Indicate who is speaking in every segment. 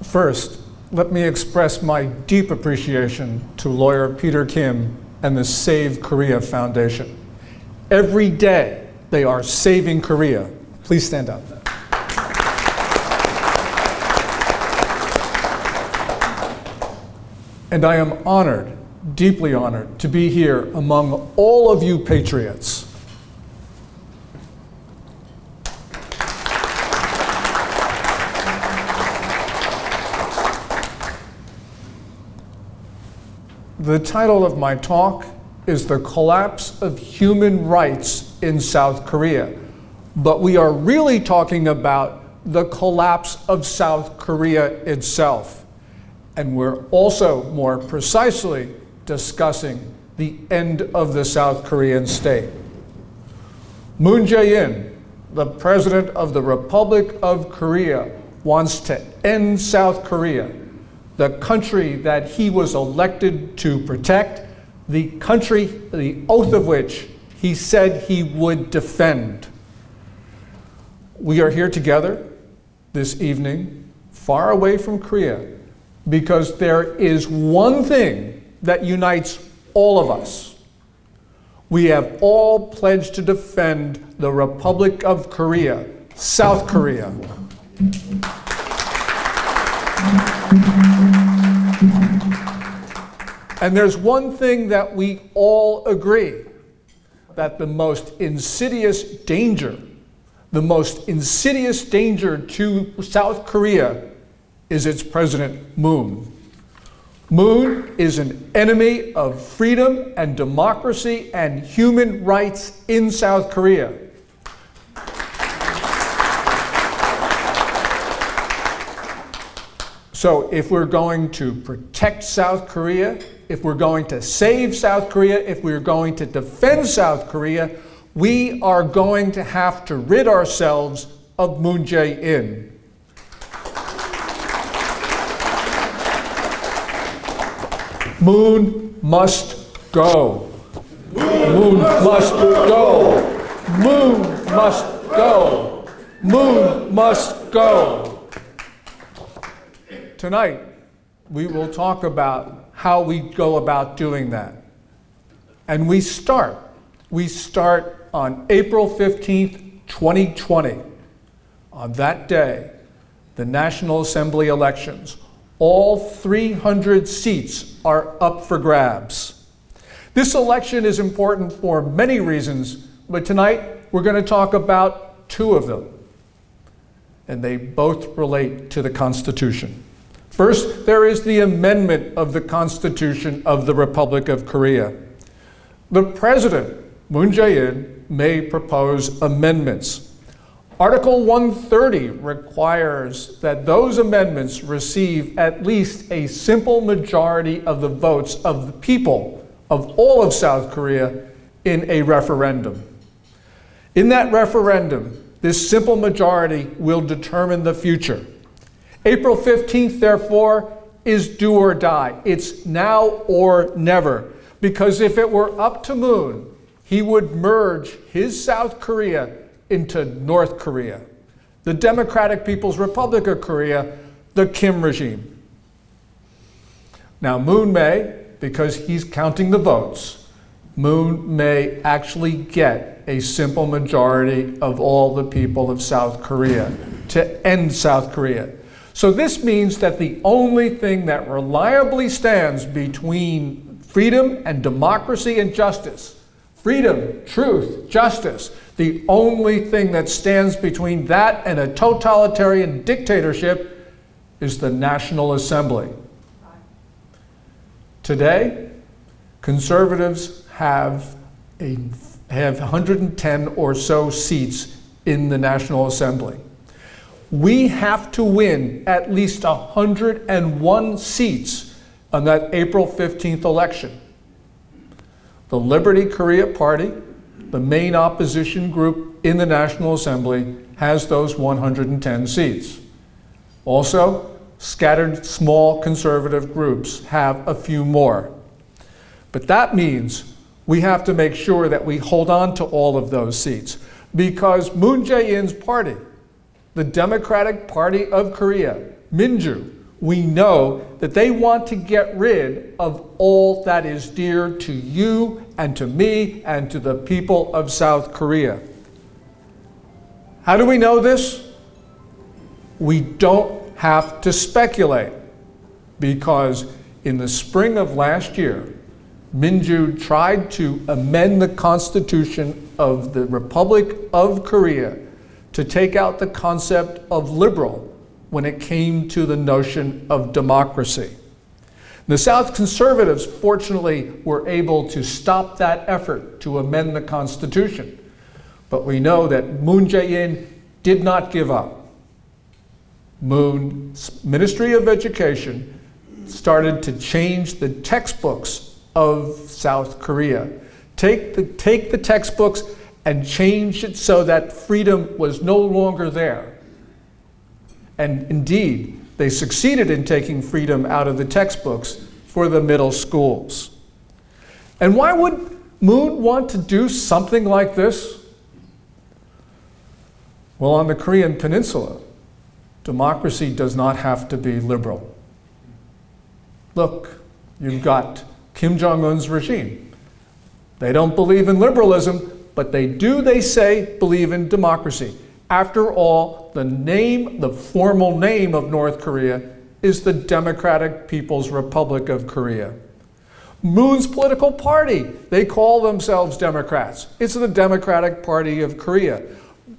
Speaker 1: First, let me express my deep appreciation to lawyer Peter Kim and the Save Korea Foundation. Every day, they are saving Korea. Please stand up. And I am honored, deeply honored, to be here among all of you patriots. The title of my talk is The Collapse of Human Rights in South Korea. But we are really talking about the collapse of South Korea itself. And we're also more precisely discussing the end of the South Korean state. Moon Jae-in, the president of the Republic of Korea, wants to end South Korea, the country that he was elected to protect, the country, the oath of which he said he would defend. We are here together this evening, far away from Korea, because there is one thing that unites all of us. We have all pledged to defend the Republic of Korea, South Korea. And there's one thing that we all agree, that the most insidious danger to South Korea is its President Moon. Moon is an enemy of freedom and democracy and human rights in South Korea. So if we're going to protect South Korea, if we're going to save South Korea, if we're going to defend South Korea, we are going to have to rid ourselves of Moon Jae-in. Moon must go. Moon must go. Moon must go. Moon must go. Tonight, we will talk about how we go about doing that. And we start on April 15th, 2020. On that day, the National Assembly elections, all 300 seats are up for grabs. This election is important for many reasons, but tonight we're going to talk about two of them. And they both relate to the Constitution. First, there is the amendment of the Constitution of the Republic of Korea. The President, Moon Jae-in, may propose amendments. Article 130 requires that those amendments receive at least a simple majority of the votes of the people of all of South Korea in a referendum. In that referendum, this simple majority will determine the future. April 15th, therefore, is do or die. It's now or never. Because if it were up to Moon, he would merge his South Korea into North Korea, the Democratic People's Republic of Korea, the Kim regime. Now, Moon may, because he's counting the votes, Moon may actually get a simple majority of all the people of South Korea to end South Korea. So this means that the only thing that reliably stands between freedom and democracy and justice, freedom, truth, justice, the only thing that stands between that and a totalitarian dictatorship is the National Assembly. Today, conservatives have 110 or so seats in the National Assembly. We have to win at least 101 seats on that April 15th election. The Liberty Korea Party, the main opposition group in the National Assembly, has those 110 seats. Also, scattered small conservative groups have a few more. But that means we have to make sure that we hold on to all of those seats, because Moon Jae-in's party, the Democratic Party of Korea, Minju, We know that they want to get rid of all that is dear to you and to me and to the people of South Korea. How do we know this? We don't have to speculate, because in the spring of last year, Minju tried to amend the Constitution of the Republic of Korea to take out the concept of liberal when it came to the notion of democracy. The South conservatives, fortunately, were able to stop that effort to amend the Constitution. But we know that Moon Jae-in did not give up. Moon's Ministry of Education started to change the textbooks of South Korea. Take the textbooks and change it so that freedom was no longer there. And indeed, they succeeded in taking freedom out of the textbooks for the middle schools. And why would Moon want to do something like this? Well, on the Korean Peninsula, democracy does not have to be liberal. Look, you've got Kim Jong-un's regime. They don't believe in liberalism, but they say, believe in democracy. After all, the formal name of North Korea is the Democratic People's Republic of Korea. Moon's political party, they call themselves Democrats. It's the Democratic Party of Korea.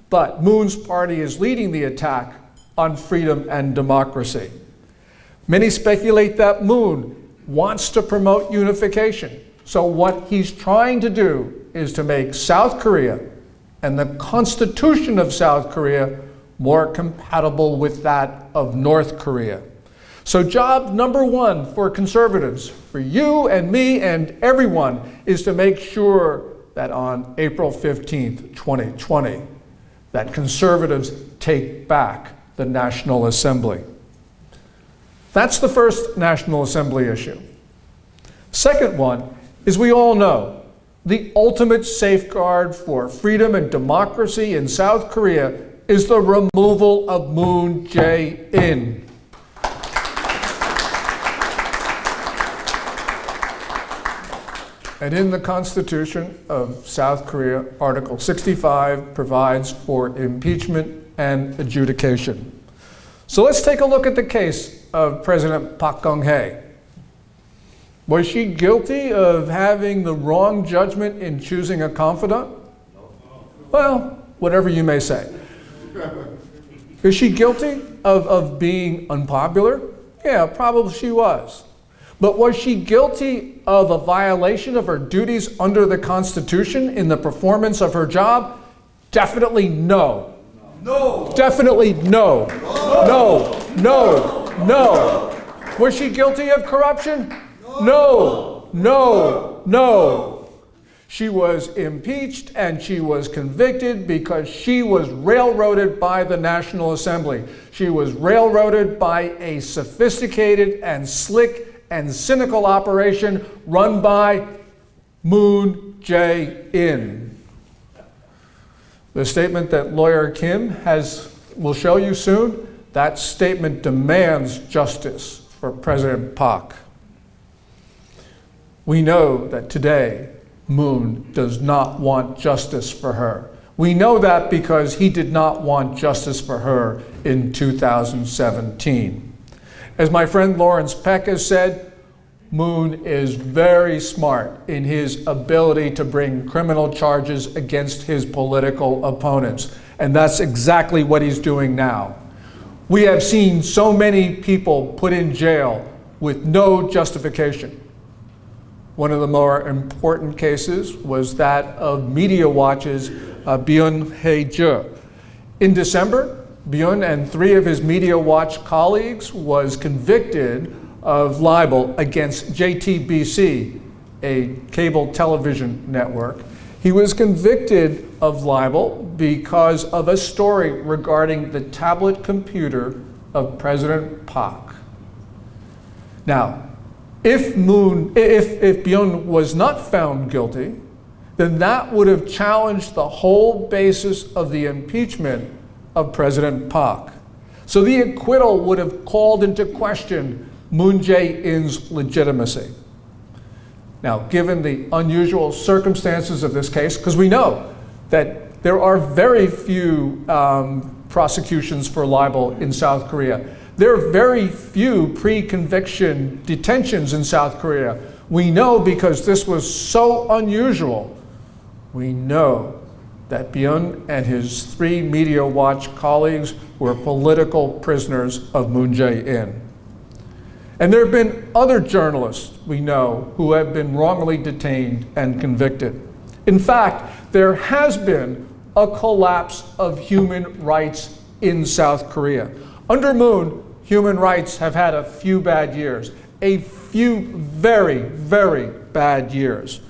Speaker 1: But Moon's party is leading the attack on freedom and democracy. Many speculate that Moon wants to promote unification. So what he's trying to do is to make South Korea and the Constitution of South Korea more compatible with that of North Korea. So job number one for conservatives, for you and me and everyone, is to make sure that on April 15th, 2020, that conservatives take back the National Assembly. That's the first National Assembly issue. Second one is, we all know, the ultimate safeguard for freedom and democracy in South Korea is the removal of Moon Jae-in. And in the Constitution of South Korea, Article 65 provides for impeachment and adjudication. So let's take a look at the case of President Park Geun-hye. Was she guilty of having the wrong judgment in choosing a confidant? Well, whatever you may say. Is she guilty of being unpopular? Yeah, probably she was. But was she guilty of a violation of her duties under the Constitution in the performance of her job? Definitely no. No. Definitely no. No. No. No. Was she guilty of corruption? No. No. No. She was impeached and she was convicted because she was railroaded by the National Assembly. She was railroaded by a sophisticated and slick and cynical operation run by Moon Jae-in. The statement that lawyer Kim will show you soon, that statement demands justice for President Park. We know that today Moon does not want justice for her. We know that because he did not want justice for her in 2017. As my friend Lawrence Peck has said, Moon is very smart in his ability to bring criminal charges against his political opponents. And that's exactly what he's doing now. We have seen so many people put in jail with no justification. One of the more important cases was that of Media Watch's Byun Hae-je. In December, Byun and 3 of his Media Watch colleagues was convicted of libel against JTBC, a cable television network. He was convicted of libel because of a story regarding the tablet computer of President Park. Now, if Byun was not found guilty, then that would have challenged the whole basis of the impeachment of President Park. So the acquittal would have called into question Moon Jae-in's legitimacy. Now, given the unusual circumstances of this case, because we know that there are very few prosecutions for libel in South Korea. There are very few pre-conviction detentions in South Korea. We know because this was so unusual, we know that Byun and his 3 Media Watch colleagues were political prisoners of Moon Jae-in. And there have been other journalists we know who have been wrongly detained and convicted. In fact, there has been a collapse of human rights in South Korea. Under Moon, human rights have had a few bad years, a few very, very bad years.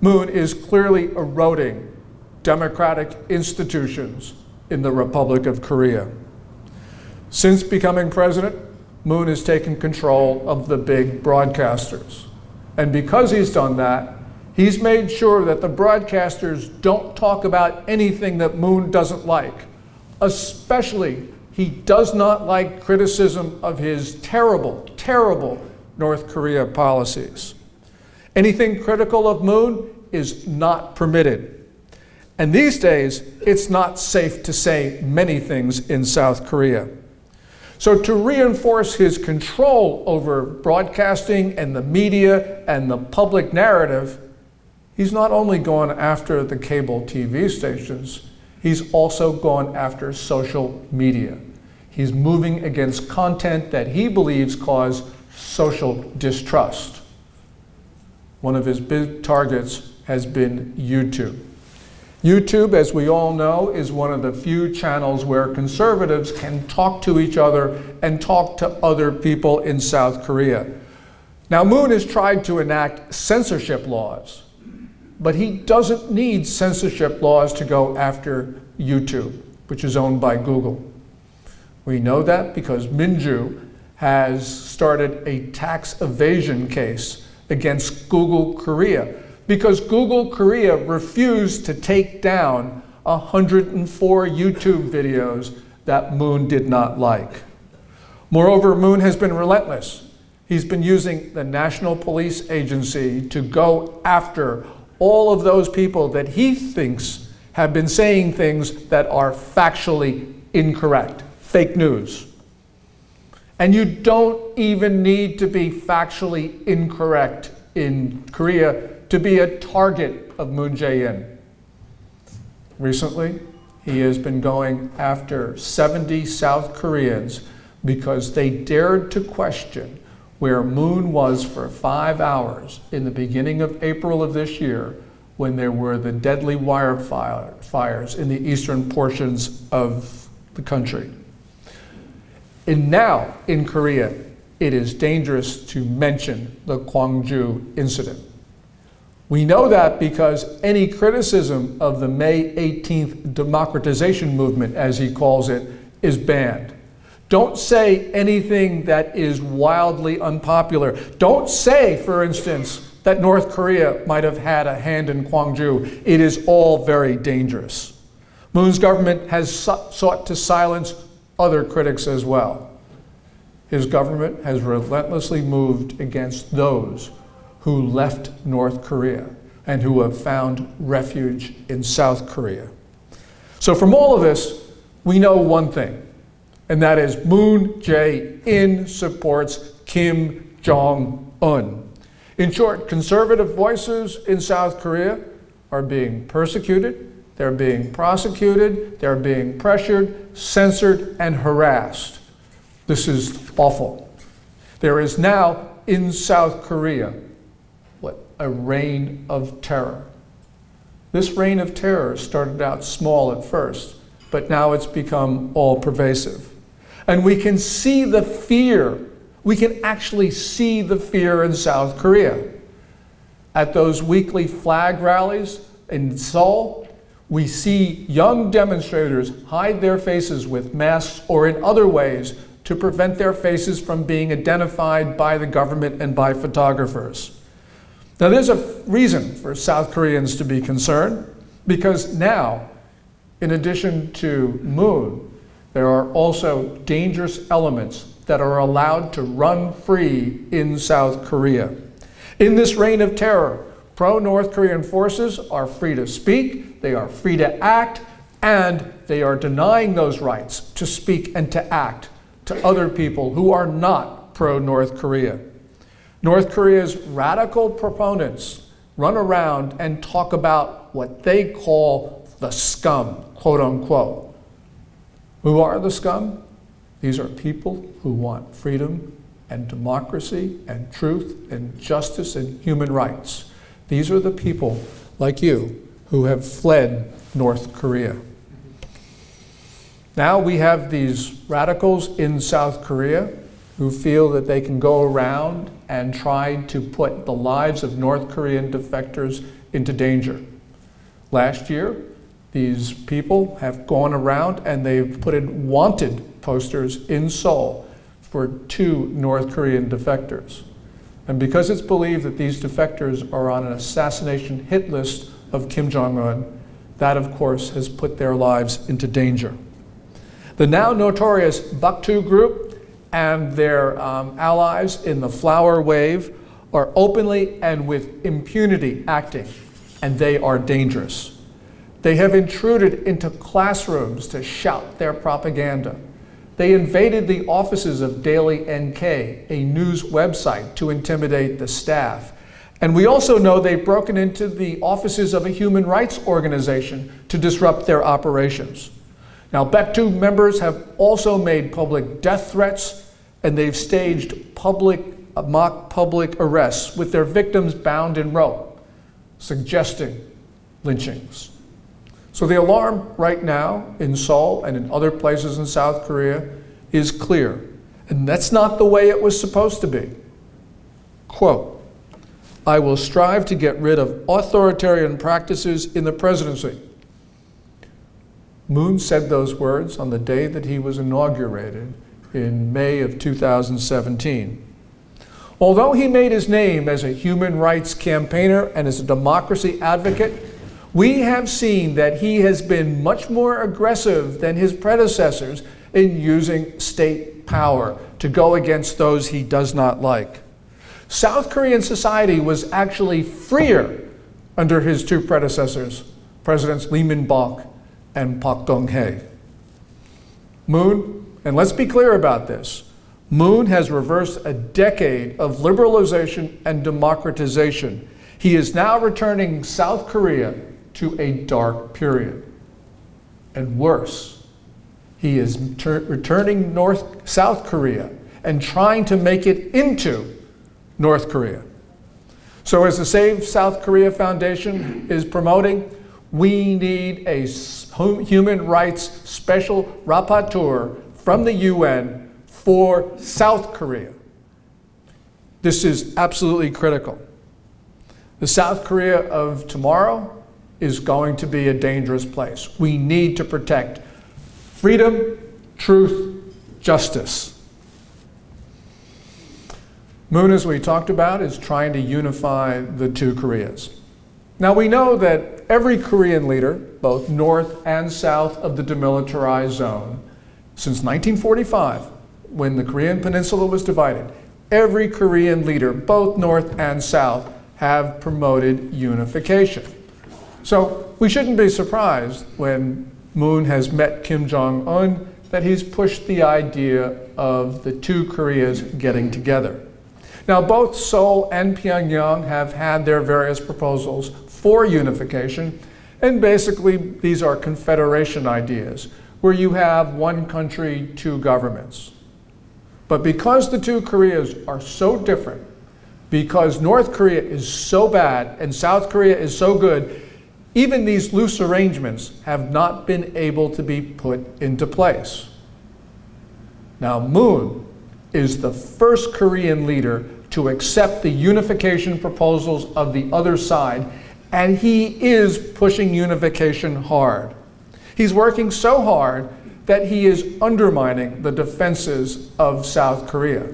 Speaker 1: Moon is clearly eroding democratic institutions in the Republic of Korea. Since becoming president, Moon has taken control of the big broadcasters. And because he's done that, he's made sure that the broadcasters don't talk about anything that Moon doesn't like. Especially, he does not like criticism of his terrible, terrible North Korea policies. Anything critical of Moon is not permitted. And these days, it's not safe to say many things in South Korea. So to reinforce his control over broadcasting and the media and the public narrative, he's not only gone after the cable TV stations, he's also gone after social media. He's moving against content that he believes cause social distrust. One of his big targets has been YouTube. YouTube, as we all know, is one of the few channels where conservatives can talk to each other and talk to other people in South Korea. Now, Moon has tried to enact censorship laws, but he doesn't need censorship laws to go after YouTube, which is owned by Google. We know that because Minju has started a tax evasion case against Google Korea, because Google Korea refused to take down 104 YouTube videos that Moon did not like. Moreover, Moon has been relentless. He's been using the National Police Agency to go after all of those people that he thinks have been saying things that are factually incorrect, fake news. And you don't even need to be factually incorrect in Korea to be a target of Moon Jae-in. Recently, he has been going after 70 South Koreans because they dared to question where Moon was for 5 hours in the beginning of April of this year when there were the deadly wildfires in the eastern portions of the country. And now in Korea, it is dangerous to mention the Gwangju incident. We know that because any criticism of the May 18th democratization movement, as he calls it, is banned. Don't say anything that is wildly unpopular. Don't say, for instance, that North Korea might have had a hand in Gwangju. It is all very dangerous. Moon's government has sought to silence other critics as well. His government has relentlessly moved against those who left North Korea and who have found refuge in South Korea. So from all of this, we know one thing, and that is Moon Jae-in supports Kim Jong-un. In short, conservative voices in South Korea are being persecuted, they're being prosecuted, they're being pressured, censored, and harassed. This is awful. There is now in South Korea a reign of terror. This reign of terror started out small at first, but now it's become all pervasive. And we can see the fear. We can actually see the fear in South Korea. At those weekly flag rallies in Seoul, we see young demonstrators hide their faces with masks or in other ways to prevent their faces from being identified by the government and by photographers. Now, there's a reason for South Koreans to be concerned, because now, in addition to Moon, there are also dangerous elements that are allowed to run free in South Korea. In this reign of terror, pro-North Korean forces are free to speak, they are free to act, and they are denying those rights to speak and to act to other people who are not pro-North Korea. North Korea's radical proponents run around and talk about what they call the scum, quote unquote. Who are the scum? These are people who want freedom and democracy and truth and justice and human rights. These are the people like you who have fled North Korea. Now we have these radicals in South Korea who feel that they can go around and try to put the lives of North Korean defectors into danger. Last year, these people have gone around and they've put in wanted posters in Seoul for 2 North Korean defectors. And because it's believed that these defectors are on an assassination hit list of Kim Jong-un, that of course has put their lives into danger. The now notorious Baktu group and their allies in the Flower Wave are openly and with impunity acting, and they are dangerous. They have intruded into classrooms to shout their propaganda. They invaded the offices of Daily NK, a news website, to intimidate the staff. And we also know they've broken into the offices of a human rights organization to disrupt their operations. Now, Baktu members have also made public death threats, and they've staged mock public arrests with their victims bound in rope, suggesting lynchings. So the alarm right now in Seoul and in other places in South Korea is clear, and that's not the way it was supposed to be. Quote, "I will strive to get rid of authoritarian practices in the presidency." Moon said those words on the day that he was inaugurated in May of 2017. Although he made his name as a human rights campaigner and as a democracy advocate, we have seen that he has been much more aggressive than his predecessors in using state power to go against those he does not like. South Korean society was actually freer under his 2 predecessors, Presidents Lee Min-bok and Park Geun-hye. Moon, and let's be clear about this, Moon has reversed a decade of liberalization and democratization. He is now returning South Korea to a dark period. And worse, he is returning South Korea and trying to make it into North Korea. So as the Save South Korea Foundation is promoting, we need a human rights special rapporteur from the UN for South Korea. This is absolutely critical. The South Korea of tomorrow is going to be a dangerous place. We need to protect freedom, truth, justice. Moon, as we talked about, is trying to unify the 2 Koreas. Now we know that every Korean leader, both north and south of the demilitarized zone, since 1945, when the Korean Peninsula was divided, every Korean leader, both north and south, have promoted unification. So we shouldn't be surprised when Moon has met Kim Jong-un that he's pushed the idea of the 2 Koreas getting together. Now, both Seoul and Pyongyang have had their various proposals for unification, and basically these are confederation ideas, where you have 1 country, 2 governments. But because the 2 Koreas are so different, because North Korea is so bad and South Korea is so good, even these loose arrangements have not been able to be put into place. Now, Moon is the first Korean leader to accept the unification proposals of the other side, and he is pushing unification hard. He's working so hard that he is undermining the defenses of South Korea.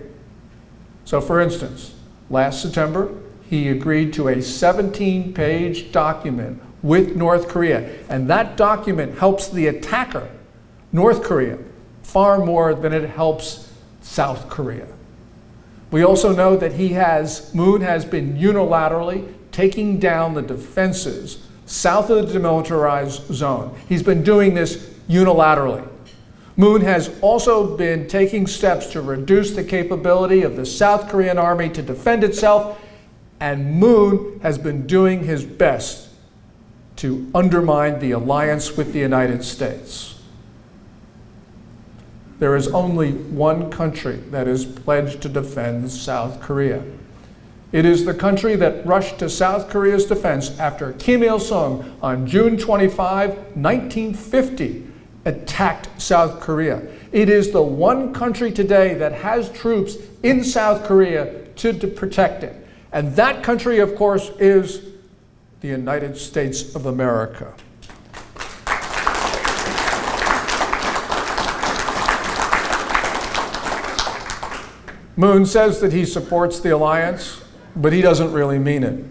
Speaker 1: So for instance, last September, he agreed to a 17-page document with North Korea, and that document helps the attacker, North Korea, far more than it helps South Korea. We also know that Moon has been unilaterally taking down the defenses south of the demilitarized zone. He's been doing this unilaterally. Moon has also been taking steps to reduce the capability of the South Korean army to defend itself, and Moon has been doing his best to undermine the alliance with the United States. There is only one country that is pledged to defend South Korea. It is the country that rushed to South Korea's defense after Kim Il-sung on June 25, 1950, attacked South Korea. It is the one country today that has troops in South Korea to protect it. And that country, of course, is the United States of America. Moon says that he supports the alliance, but he doesn't really mean it.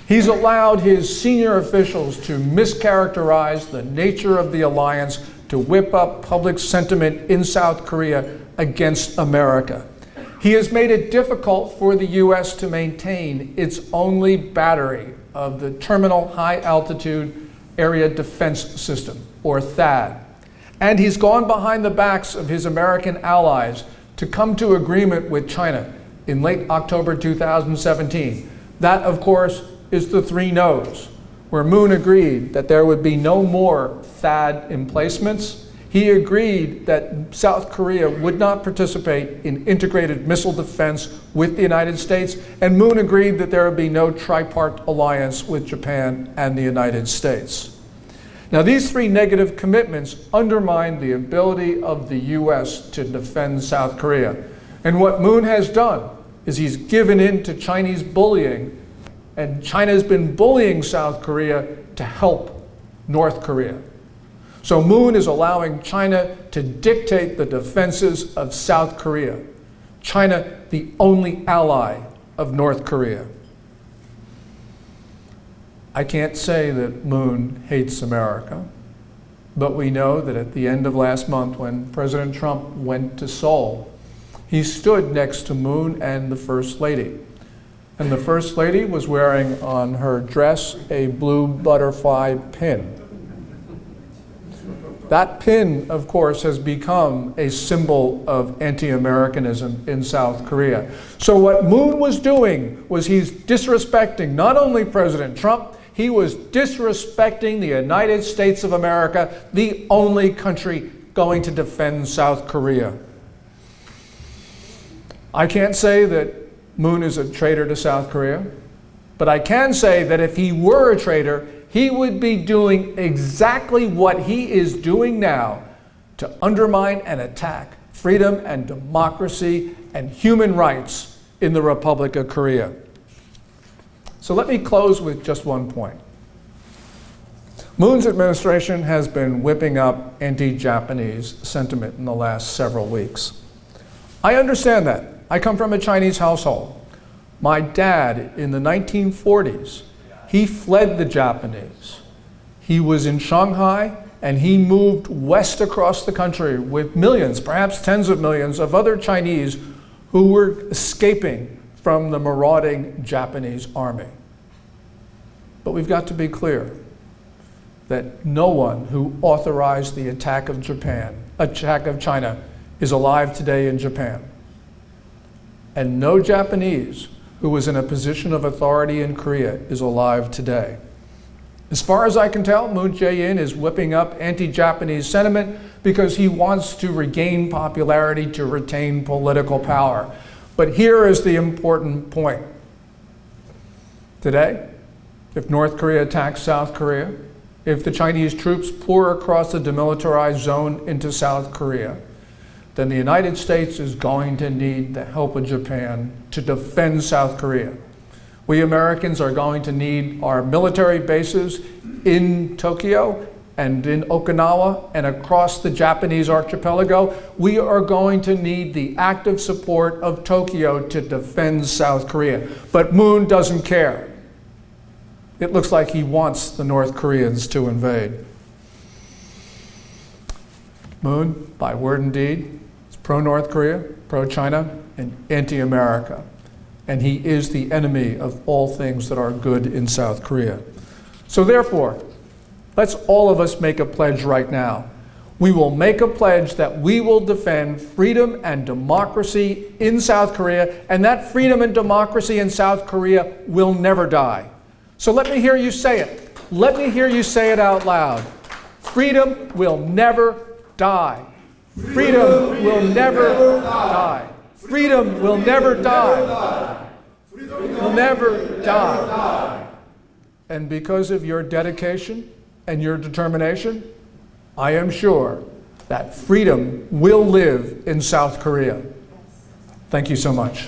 Speaker 1: He's allowed his senior officials to mischaracterize the nature of the alliance to whip up public sentiment in South Korea against America. He has made it difficult for the U.S. to maintain its only battery of the Terminal High Altitude Area Defense System, or THAAD. And he's gone behind the backs of his American allies to come to agreement with China in late October 2017. That, of course, is the 3 no's, where Moon agreed that there would be no more THAAD emplacements. He agreed that South Korea would not participate in integrated missile defense with the United States, and Moon agreed that there would be no tripart alliance with Japan and the United States. Now, these 3 negative commitments undermine the ability of the U.S. to defend South Korea. And what Moon has done is he's given in to Chinese bullying, and China's been bullying South Korea to help North Korea. So Moon is allowing China to dictate the defenses of South Korea. China, the only ally of North Korea. I can't say that Moon hates America, but we know that at the end of last month, when President Trump went to Seoul, he stood next to Moon and the First Lady. And the First Lady was wearing on her dress a blue butterfly pin. That pin, of course, has become a symbol of anti-Americanism in South Korea. So what Moon was doing was he's disrespecting not only President Trump, he was disrespecting the United States of America, the only country going to defend South Korea. I can't say that Moon is a traitor to South Korea, but I can say that if he were a traitor, he would be doing exactly what he is doing now to undermine and attack freedom and democracy and human rights in the Republic of Korea. So let me close with just one point. Moon's administration has been whipping up anti-Japanese sentiment in the last several weeks. I understand that. I come from a Chinese household. My dad, in the 1940s, he fled the Japanese. He was in Shanghai, and he moved west across the country with millions, perhaps tens of millions, of other Chinese who were escaping from the marauding Japanese army. But we've got to be clear that no one who authorized the attack of China is alive today in Japan. And no Japanese who was in a position of authority in Korea is alive today. As far as I can tell, Moon Jae-in is whipping up anti-Japanese sentiment because he wants to regain popularity to retain political power. But here is the important point. Today, if North Korea attacks South Korea, if the Chinese troops pour across the demilitarized zone into South Korea, then the United States is going to need the help of Japan to defend South Korea. We Americans are going to need our military bases in Tokyo and in Okinawa and across the Japanese archipelago. We are going to need the active support of Tokyo to defend South Korea. But Moon doesn't care. It looks like he wants the North Koreans to invade. Moon, by word and deed, is pro-North Korea, pro-China, and anti-America. And he is the enemy of all things that are good in South Korea. So therefore, let's all of us make a pledge right now. We will make a pledge that we will defend freedom and democracy in South Korea, and that freedom and democracy in South Korea will never die. So let me hear you say it. Let me hear you say it out loud. Freedom will never die. Freedom will never die. Freedom will never die. Will never die. And because of your dedication and your determination, I am sure that freedom will live in South Korea. Thank you so much.